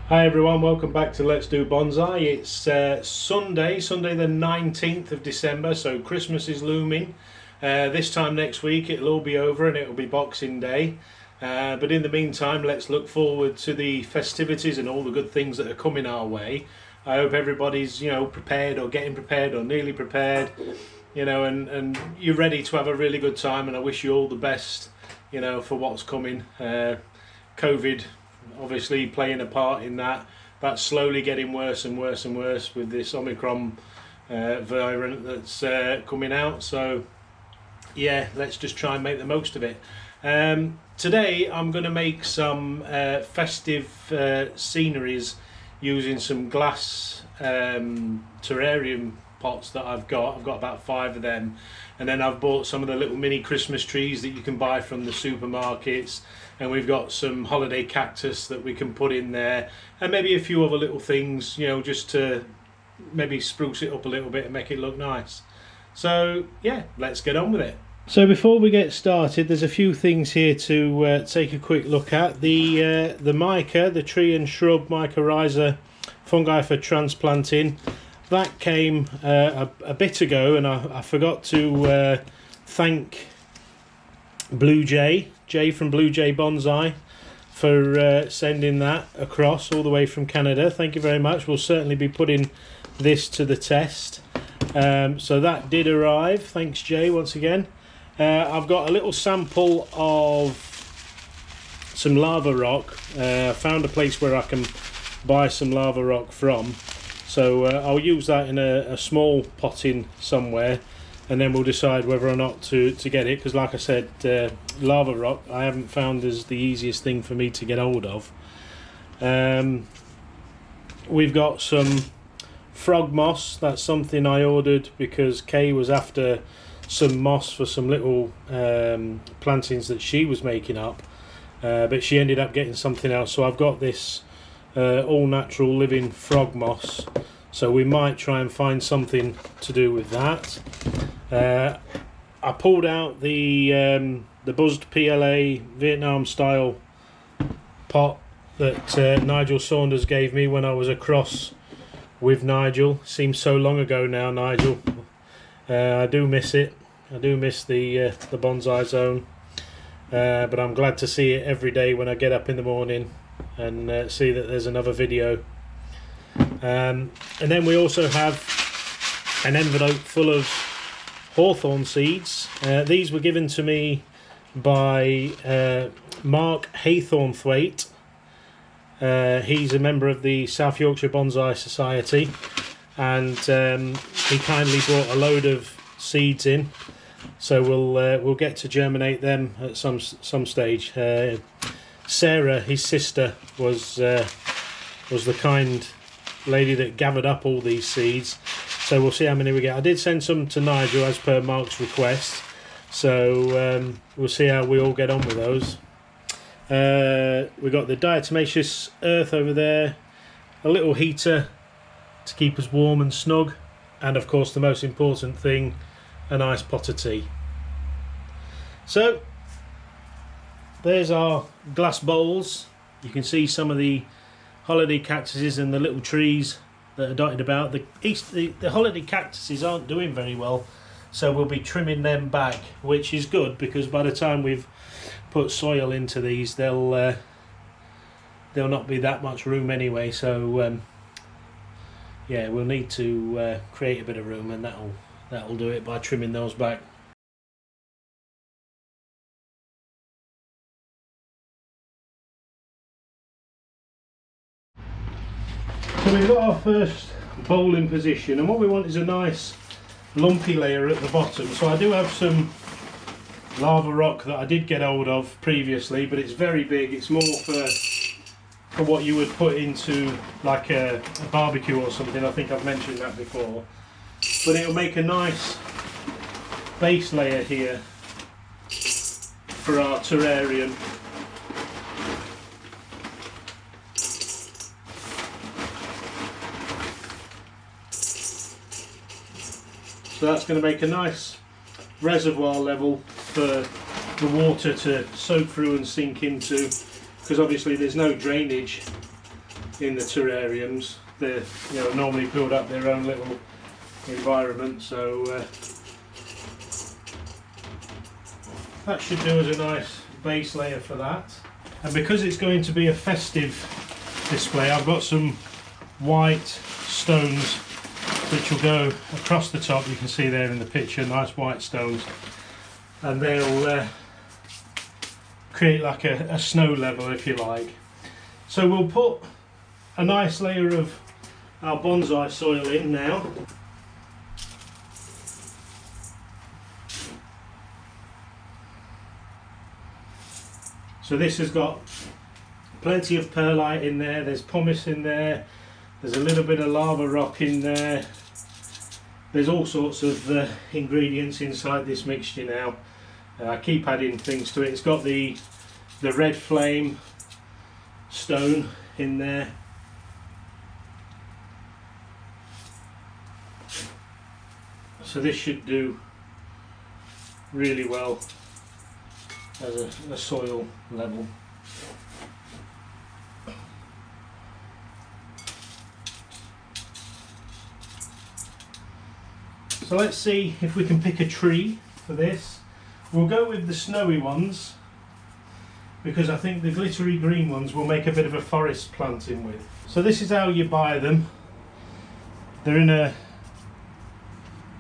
Hi everyone, welcome back to Let's Do Bonsai. It's Sunday the 19th of December, so Christmas is looming. This time next week it'll all be over and it'll be Boxing Day. But in the meantime, let's look forward to the festivities and all the good things that are coming our way. I hope everybody's, prepared or getting prepared or nearly prepared, and you're ready to have a really good time, and I wish you all the best, for what's coming. COVID obviously playing a part in that. That's slowly getting worse and worse and worse with this Omicron variant that's coming out. So yeah, let's just try and make the most of it. Today I'm going to make some festive sceneries using some glass terrarium pots that I've got about 5 of them, and then I've bought some of the little mini Christmas trees that you can buy from the supermarkets, and we've got some holiday cactus that we can put in there, and maybe a few other little things, just to maybe spruce it up a little bit and make it look nice. So yeah, let's get on with it. So before we get started, there's a few things here to take a quick look at. The mica, the tree and shrub mycorrhiza fungi for transplanting, that came a bit ago, and I forgot to thank Jay from Blue Jay Bonsai for sending that across all the way from Canada. Thank you very much. We'll certainly be putting this to the test. So that did arrive. Thanks, Jay, once again. I've got a little sample of some lava rock. I found a place where I can buy some lava rock from. So I'll use that in a small potting somewhere, and then we'll decide whether or not to get it, because like I said, lava rock I haven't found is the easiest thing for me to get hold of. We've got some frog moss. That's something I ordered because Kay was after some moss for some little plantings that she was making up, but she ended up getting something else. So I've got this all natural living frog moss, so we might try and find something to do with that. I pulled out the buzzed PLA Vietnam style pot that Nigel Saunders gave me when I was across with Nigel. Seems so long ago now, Nigel. I do miss it. I do miss the bonsai zone, but I'm glad to see it every day when I get up in the morning and see that there's another video. And then we also have an envelope full of hawthorn seeds. These were given to me by Mark Haythornthwaite. He's a member of the South Yorkshire Bonsai Society, and he kindly brought a load of seeds in, so we'll get to germinate them at some stage. Sarah, his sister, was the kind lady that gathered up all these seeds, so we'll see how many we get. I did send some to Nigel as per Mark's request, so we'll see how we all get on with those. We've got the diatomaceous earth over there, a little heater to keep us warm and snug, and of course the most important thing, a nice pot of tea. So there's our glass bowls. You can see some of the holiday cactuses and the little trees that are dotted about. The holiday cactuses aren't doing very well, so we'll be trimming them back, which is good, because by the time we've put soil into these, there'll not be that much room anyway. So yeah, we'll need to create a bit of room, and that'll do it by trimming those back. So we've got our first bowl in position, and what we want is a nice lumpy layer at the bottom. So I do have some lava rock that I did get hold of previously, but it's very big. It's more for what you would put into like a barbecue or something. I think I've mentioned that before, but it'll make a nice base layer here for our terrarium. So that's going to make a nice reservoir level for the water to soak through and sink into, because obviously there's no drainage in the terrariums. They normally build up their own little environment, so that should do as a nice base layer for that. And because it's going to be a festive display, I've got some white stones which will go across the top. You can see there in the picture, nice white stones, and they'll create like a snow level, if you like. So we'll put a nice layer of our bonsai soil in now. So this has got plenty of perlite in there, there's pumice in there, there's a little bit of lava rock in there, there's all sorts of ingredients inside this mixture now. I keep adding things to it. It's got the red flame stone in there. So this should do really well as a soil level. So let's see if we can pick a tree for this. We'll go with the snowy ones because I think the glittery green ones will make a bit of a forest planting with. So this is how you buy them. They're in a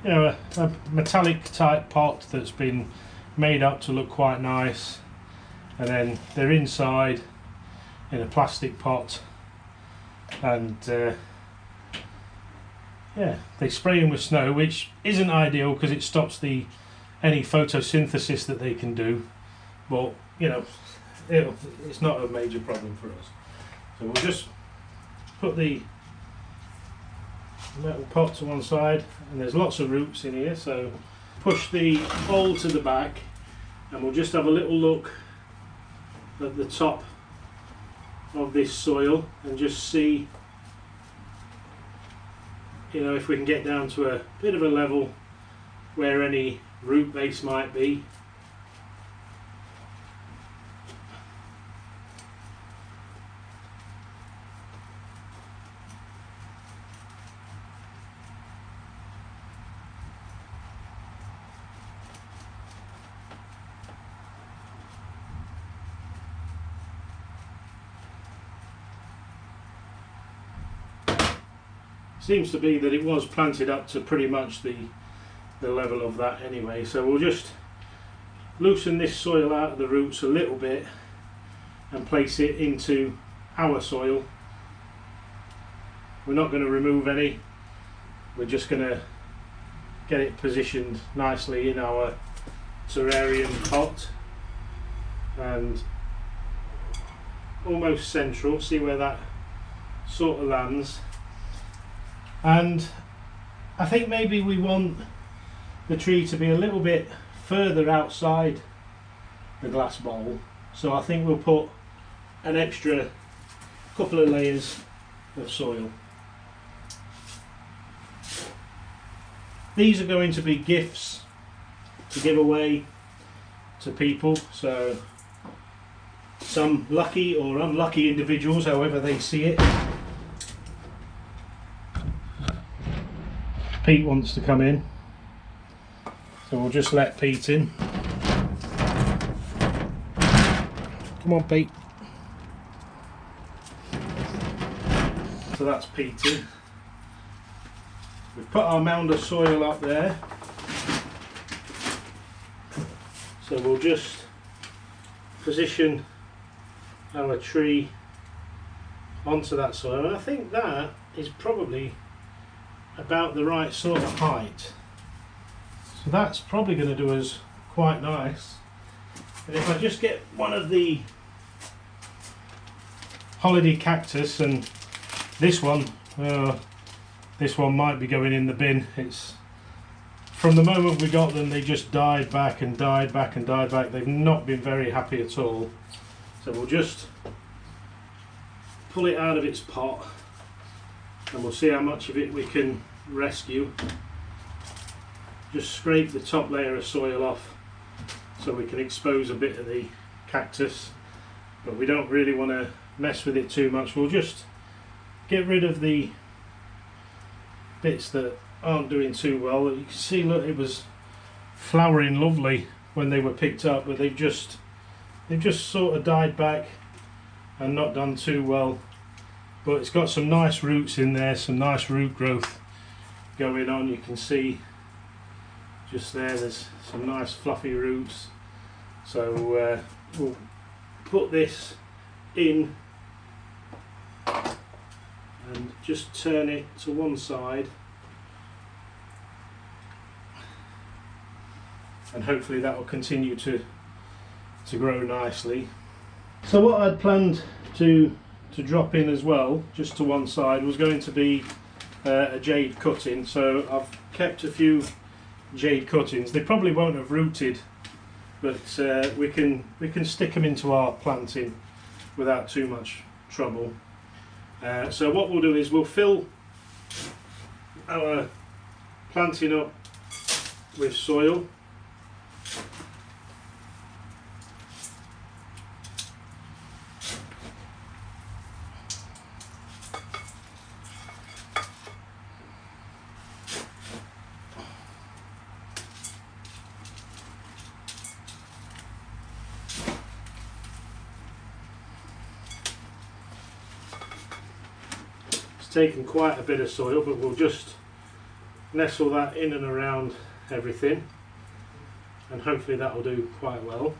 a metallic type pot that's been made up to look quite nice, and then they're inside in a plastic pot, and yeah, they spray them with snow, which isn't ideal because it stops any photosynthesis that they can do, but it's not a major problem for us. So we'll just put the metal pot to one side, and there's lots of roots in here, so push the hole to the back and we'll just have a little look at the top of this soil and just see if we can get down to a bit of a level where any root base might be. Seems to be that it was planted up to pretty much the level of that anyway, so we'll just loosen this soil out of the roots a little bit and place it into our soil. We're not going to remove any, we're just going to get it positioned nicely in our terrarium pot and almost central. See where that sort of lands. And I think maybe we want the tree to be a little bit further outside the glass bowl, so I think we'll put an extra couple of layers of soil. These are going to be gifts to give away to people, so some lucky or unlucky individuals, however they see it. Pete wants to come in, so we'll just let Pete in. Come on, Pete. So that's Pete in. We've put our mound of soil up there, so we'll just position our tree onto that soil, and I think that is probably about the right sort of height, so that's probably going to do us quite nice. And if I just get one of the holiday cactus, and this one might be going in the bin. It's from the moment we got them, they just died back and died back and died back. They've not been very happy at all, so we'll just pull it out of its pot and we'll see how much of it we can rescue. Just scrape the top layer of soil off so we can expose a bit of the cactus, but we don't really want to mess with it too much. We'll just get rid of the bits that aren't doing too well. You can see, look, it was flowering lovely when they were picked up, but they've just sort of died back and not done too well. But it's got some nice roots in there, some nice root growth going on. You can see just there's some nice fluffy roots. So we'll put this in and just turn it to one side, and hopefully that will continue to grow nicely. So what I'd planned to drop in as well, just to one side, was going to be a jade cutting. So I've kept a few jade cuttings. They probably won't have rooted, but we can stick them into our planting without too much trouble. So what we'll do is we'll fill our planting up with soil. Taken quite a bit of soil, but we'll just nestle that in and around everything, and hopefully that will do quite well.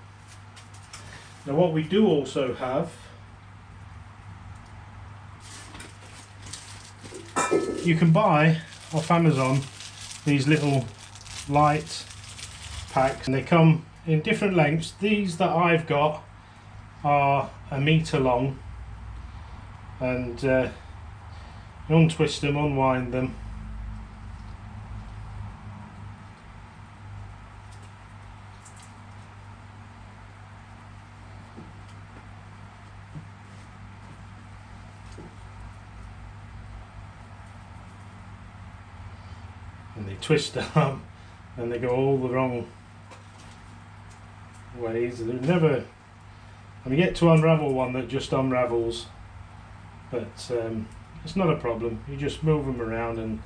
Now what we do also have, you can buy off Amazon these little light packs, and they come in different lengths. These that I've got are 1 meter long, and untwist them, unwind them, and they twist them and they go all the wrong ways. They're never, I mean, you get to unravel one that just unravels, but it's not a problem. You just move them around and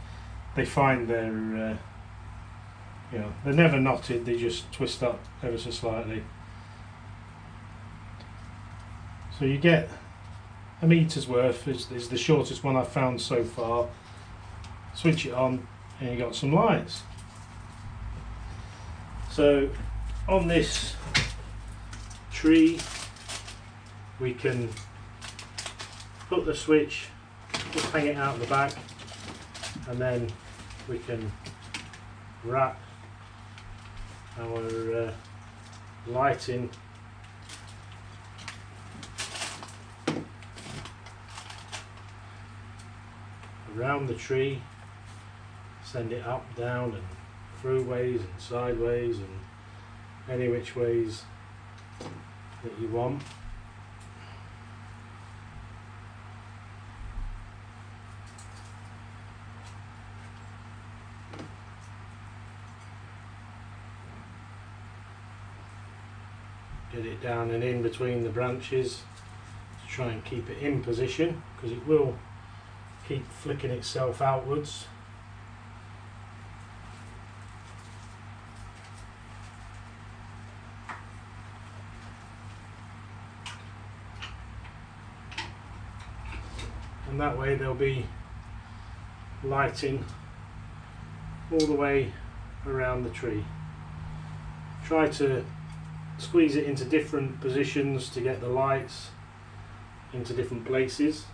they find their, you know, they're never knotted, they just twist up ever so slightly. So you get 1 meter's worth, is the shortest one I've found so far. Switch it on and you got some lights. So on this tree we can put the switch, just hang it out the back, and then we can wrap our lighting around the tree, send it up, down and through ways and sideways and any which ways that you want. Get it down and in between the branches to try and keep it in position, because it will keep flicking itself outwards. And that way there'll be lighting all the way around the tree. Try to squeeze it into different positions to get the lights into different places,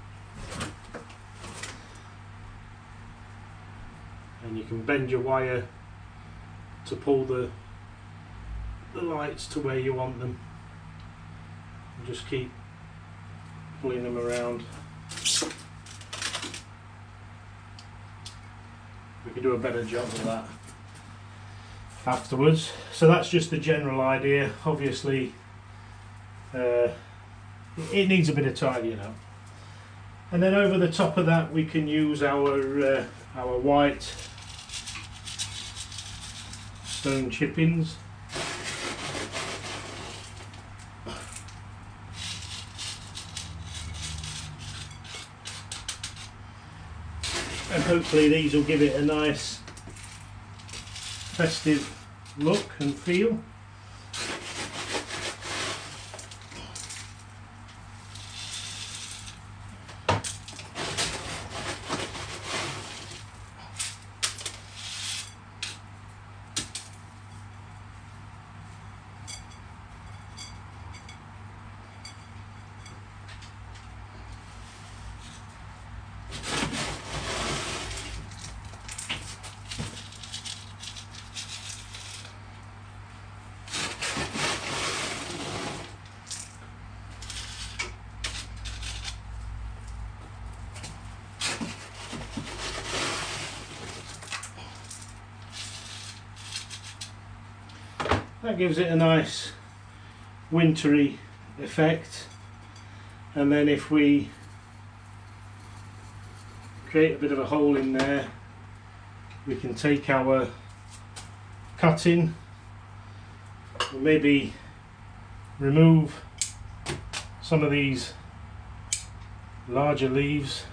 and you can bend your wire to pull the lights to where you want them, and just keep pulling them around. We could do a better job of that afterwards. So that's just the general idea. Obviously it needs a bit of tidying up, and then over the top of that we can use our white stone chippings. and hopefully these will give it a nice festive look and feel. That gives it a nice wintry effect, and then if we create a bit of a hole in there, we can take our cutting and maybe remove some of these larger leaves.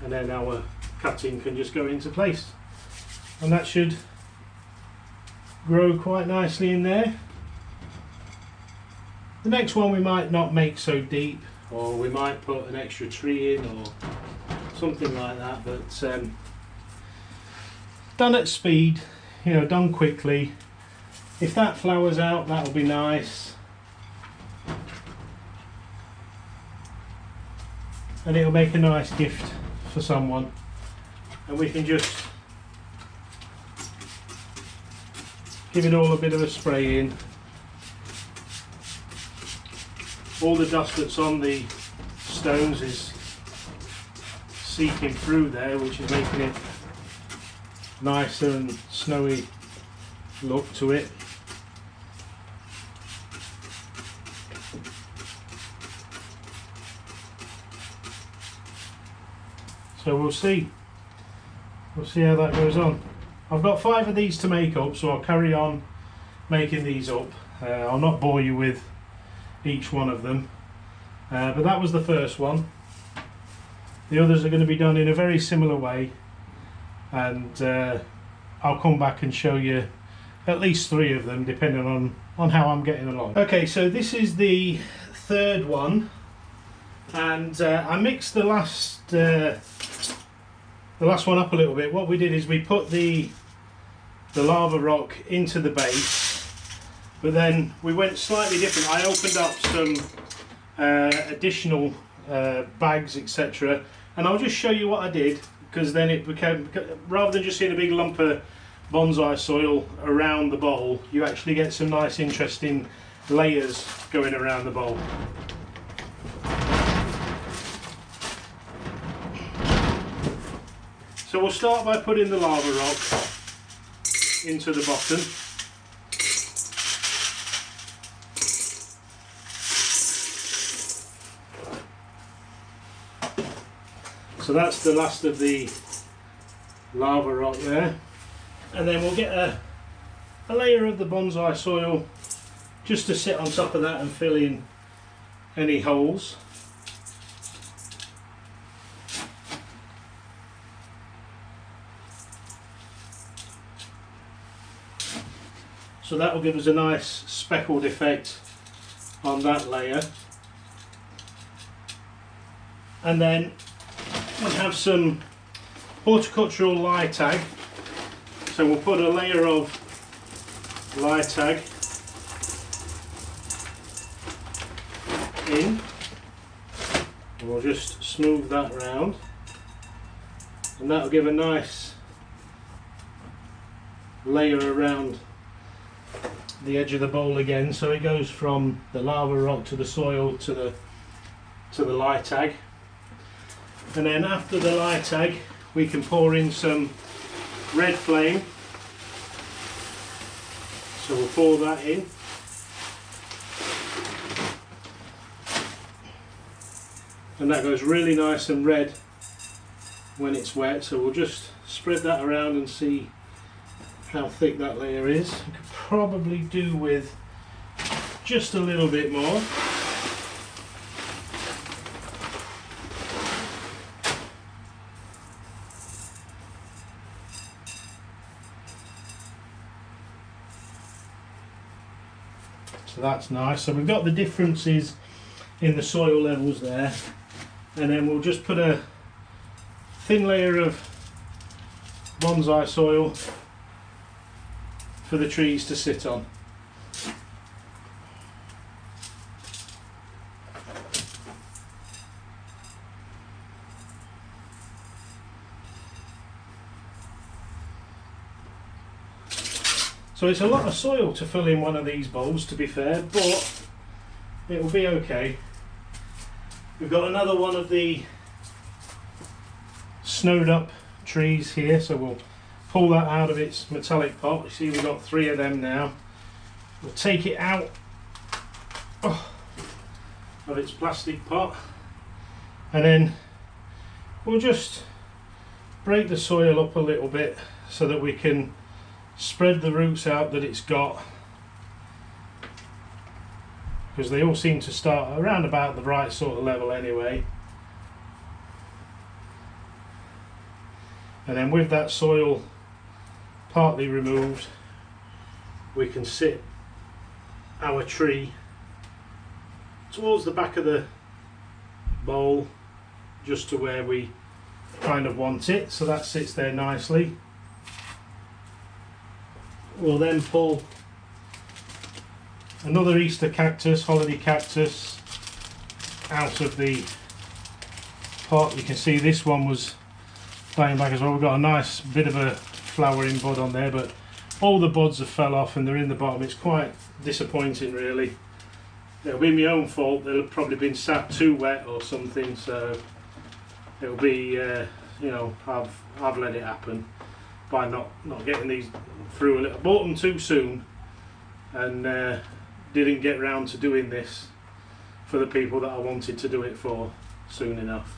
And then our cutting can just go into place, and that should grow quite nicely in there. The next one we might not make so deep, or we might put an extra tree in or something like that, but done at speed, you know, done quickly. If that flowers out, that'll be nice, and it'll make a nice gift for someone. And we can just give it all a bit of a spray in. All the dust that's on the stones is seeping through there, which is making it nicer and snowy look to it. So we'll see how that goes on. I've got 5 of these to make up, so I'll carry on making these up. I'll not bore you with each one of them, but that was the first one. The others are going to be done in a very similar way, and I'll come back and show you at least 3 of them depending on how I'm getting along. Okay, so this is the third one, and I mixed the last one up a little bit. What we did is we put the lava rock into the base, but then we went slightly different. I opened up some additional bags, etc., and I'll just show you what I did, because then it became, rather than just seeing a big lump of bonsai soil around the bowl, you actually get some nice interesting layers going around the bowl. So we'll start by putting the lava rock into the bottom. So that's the last of the lava rock there. And then we'll get a layer of the bonsai soil just to sit on top of that and fill in any holes. So that will give us a nice speckled effect on that layer. And then we'll have some horticultural lietag. So we'll put a layer of lietag in. And we'll just smooth that round. And that'll give a nice layer around the edge of the bowl again, so it goes from the lava rock to the soil to the lietag. And then after the lietag we can pour in some red flame, so we'll pour that in. And that goes really nice and red when it's wet, so we'll just spread that around and see how thick that layer is. I could probably do with just a little bit more. So that's nice. So we've got the differences in the soil levels there, and then we'll just put a thin layer of bonsai soil for the trees to sit on. So it's a lot of soil to fill in one of these bowls, to be fair, but it will be okay. We've got another one of the snowed up trees here, so we'll pull that out of its metallic pot. You see we've got 3 of them now. We'll take it out of its plastic pot, and then we'll just break the soil up a little bit so that we can spread the roots out that it's got, because they all seem to start around about the right sort of level anyway. And then with that soil partly removed, we can sit our tree towards the back of the bowl, just to where we kind of want it, so that sits there nicely. We'll then pull another Easter cactus, holiday cactus, out of the pot. You can see this one was playing back as well. We've got a nice bit of a flowering bud on there, but all the buds have fell off and they're in the bottom. It's quite disappointing, really. It'll be my own fault. They'll have probably been sat too wet or something, so it'll be you know, I've let it happen by not getting these through a little. I bought them too soon and didn't get round to doing this for the people that I wanted to do it for soon enough.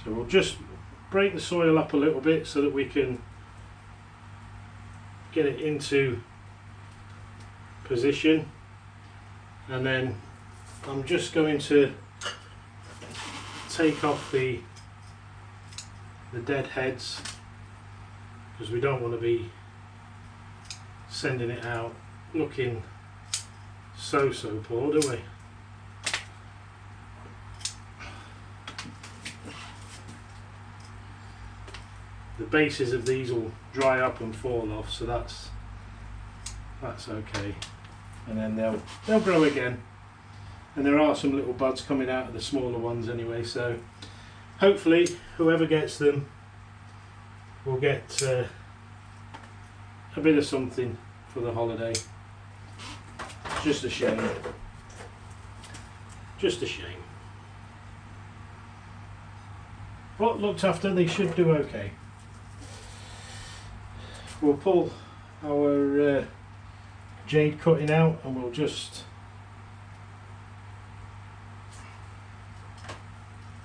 So we'll just break the soil up a little bit so that we can get it into position, and then I'm just going to take off the dead heads, because we don't want to be sending it out looking so poor, do we? The bases of these will dry up and fall off, so that's okay, and then they'll grow again. And there are some little buds coming out of the smaller ones anyway, so hopefully whoever gets them will get a bit of something for the holiday. Just a shame. Just a shame. But looked after, they should do okay. We'll pull our jade cutting out and we'll just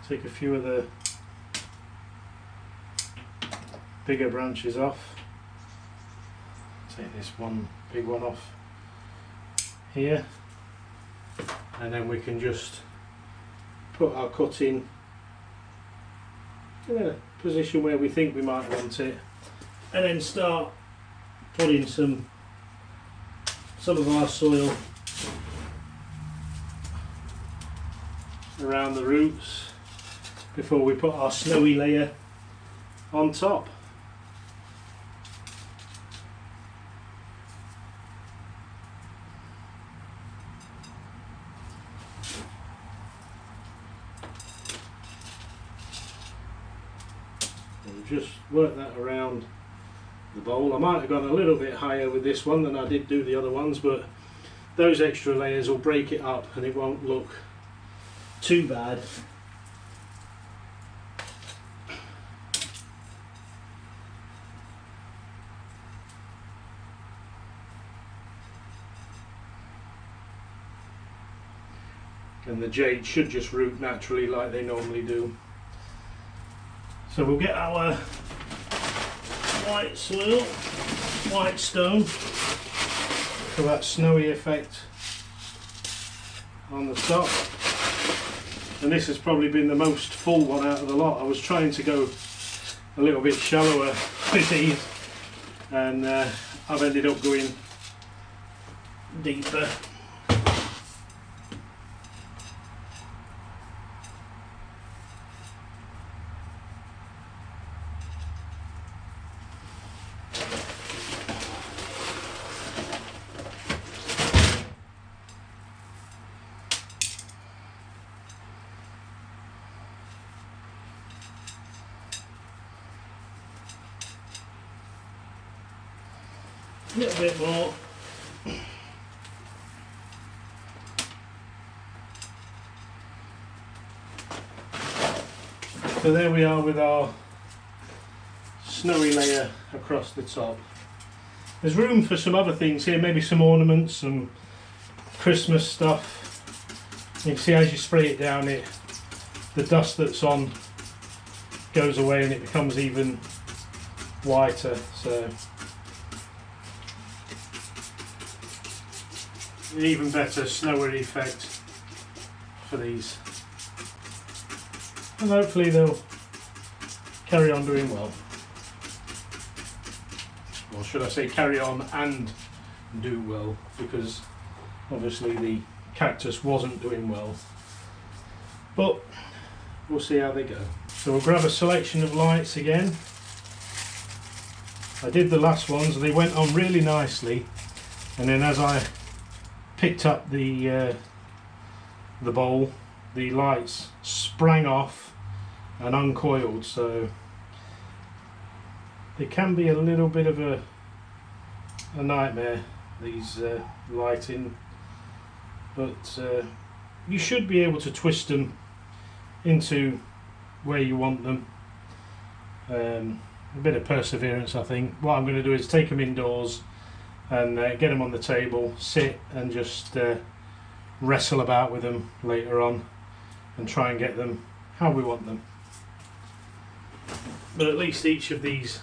take a few of the bigger branches off. Take this one big one off here, and then we can just put our cutting in a position where we think we might want it, and then start putting some of our soil around the roots before we put our snowy layer on top. And just work that around the bowl. I might have gone a little bit higher with this one than I did do the other ones, but those extra layers will break it up and it won't look too bad. And the jade should just root naturally like they normally do. So we'll get our white soil, white stone, for that snowy effect on the top. And this has probably been the most full one out of the lot. I was trying to go a little bit shallower with these, and I've ended up going deeper. A little bit more. So there we are with our snowy layer across the top. There's room for some other things here, maybe some ornaments, some Christmas stuff. You can see as you spray it down, the dust that's on goes away and it becomes even whiter. So an even better snowy effect for these, and hopefully they'll carry on doing well, or should I say carry on and do well, because obviously the cactus wasn't doing well, but we'll see how they go. So we'll grab a selection of lights again. I did the last ones, they went on really nicely, and then as I picked up the bowl, the lights sprang off and uncoiled, so they can be a little bit of a nightmare, these lighting, but you should be able to twist them into where you want them. A bit of perseverance, I think. What I'm going to do is take them indoors and get them on the table, sit and just wrestle about with them later on and try and get them how we want them. But at least each of these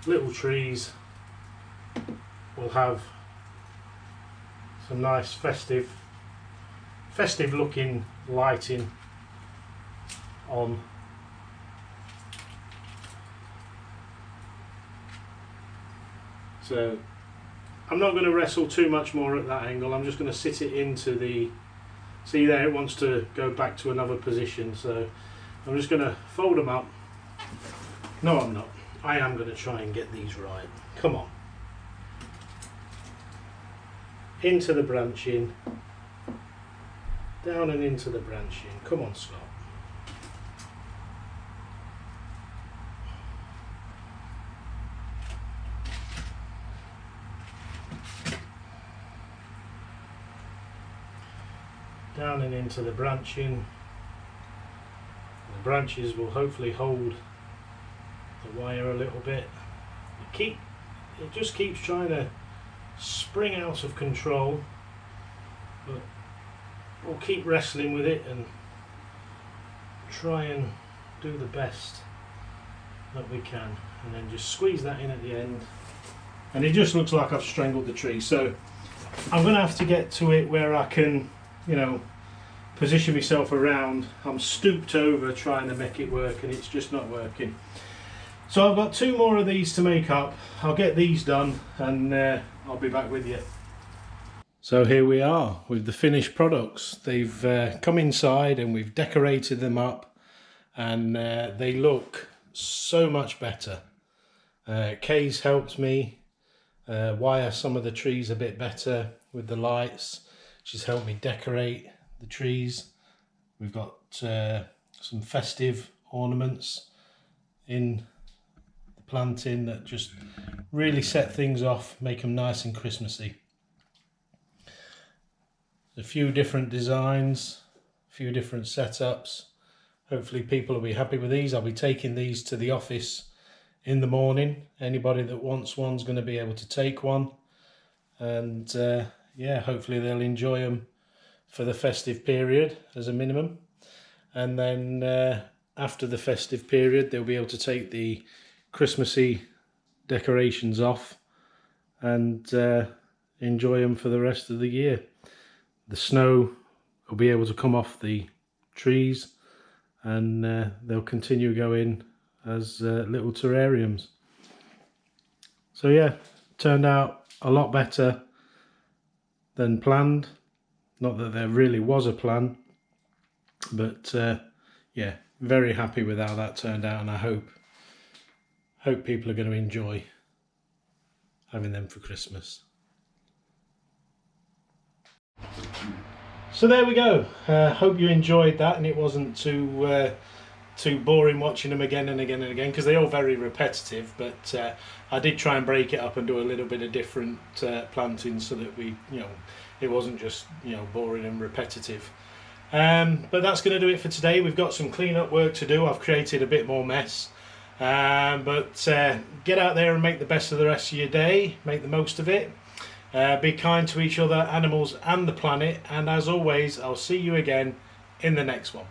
little trees will have some nice festive looking lighting on. So I'm not going to wrestle too much more at that angle. I'm just going to sit it into the, see there, it wants to go back to another position, so I'm just going to fold them up. No, I'm not. I am going to try and get these right. Come on. Into the branching. Down and into the branching. Come on, Scott. Down and into the branching. The branches will hopefully hold the wire a little bit. It just keeps trying to spring out of control, but we'll keep wrestling with it and try and do the best that we can, and then just squeeze that in at the end, and it just looks like I've strangled the tree. So I'm going to have to get to it where I can, you know, position myself around. I'm stooped over trying to make it work and it's just not working. So I've got two more of these to make up. I'll get these done and I'll be back with you. So here we are with the finished products. They've come inside and we've decorated them up, and they look so much better. Kay's helped me wire some of the trees a bit better with the lights. She's helped me decorate the trees. We've got some festive ornaments in the planting that just really set things off, make them nice and Christmassy. A few different designs, a few different setups. Hopefully people will be happy with these. I'll be taking these to the office in the morning. Anybody that wants one's going to be able to take one, and yeah, hopefully they'll enjoy them for the festive period as a minimum. And then after the festive period, they'll be able to take the Christmassy decorations off and enjoy them for the rest of the year. The snow will be able to come off the trees, and they'll continue going as little terrariums. So yeah, turned out a lot better than planned. Not that there really was a plan, but yeah, very happy with how that turned out, and I hope people are going to enjoy having them for Christmas. So there we go. Hope you enjoyed that, and it wasn't too boring watching them again and again and again, because they're all very repetitive. But I did try and break it up and do a little bit of different planting, so that it wasn't just boring and repetitive. But that's going to do it for today. We've got some clean-up work to do. I've created a bit more mess. But get out there and make the best of the rest of your day. Make the most of it. Be kind to each other, animals and the planet. And as always, I'll see you again in the next one.